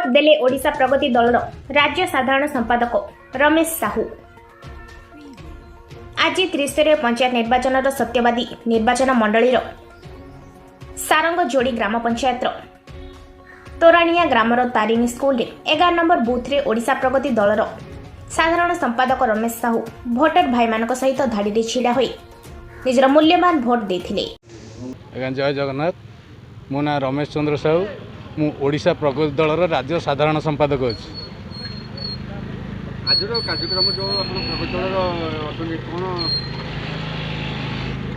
देले ओडिशा प्रगति दलर राज्य साधारण संपादक रमेश साहू। आज त्रिस्तरीय पंचायत निर्वाचन सत्यवादी निर्वाचन मंडलीर सारंगजोड़ी ग्राम पंचायत तोराणिया ग्रामर तारिणी स्कूल रे 11 नंबर बूथ रे ओडिशा प्रगति दलर साधारण संपादक रमेश साहू भोटर भाई मान सहित धाड़ी छिड़ा होई निजर मूल्यवान भोट देथिले। जय जगन्नाथ। मो ना रमेश चंद्र साहू। मु ओडिशा प्रगति दलर राज्य साधारण संपादक अच्छी। आज कार्यक्रम जो प्रगति दल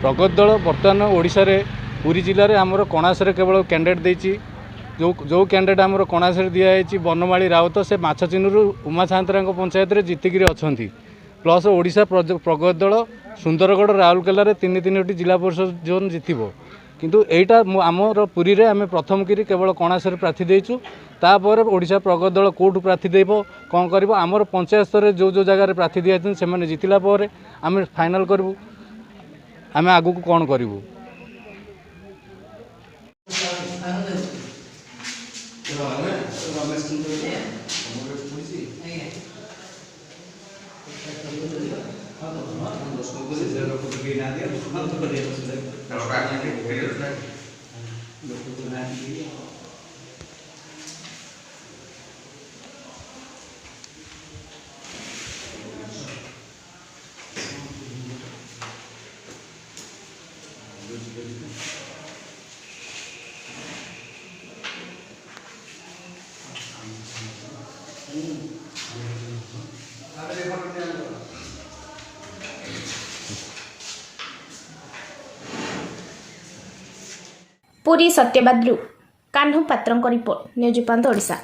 प्रगति दल बर्तमान ओडिशा रे पुरी जिले में आमर कणासरे केवल कैंडिडेट देछि। जो कैंडिडेट आमर कणासरे दिखाई बनमाली राउत से माछचिनुरु उमा सान्तरा पंचायत रे जीतिकी अच्छी। प्लस ओडिशा प्रगति दल सुंदरगढ़ राउरकेला रे 3-3 जिला परिषद जोन जितब किंतु एटा आमर पुरी रे आमे प्रथम करी केवल कणासरे प्रार्थी देइछु। तापर ओडिशा प्रगति दल कोठू प्रार्थी देब कौन कर आमर पंचायत स्तर जो जो जगार प्रार्थी दिखाई से जितला आम फाइनाल करूँ आम आगू को कौन करूँ। पुरी सत्यवादी कान्हू पात्र रिपोर्ट न्यूज 5 ओडिशा।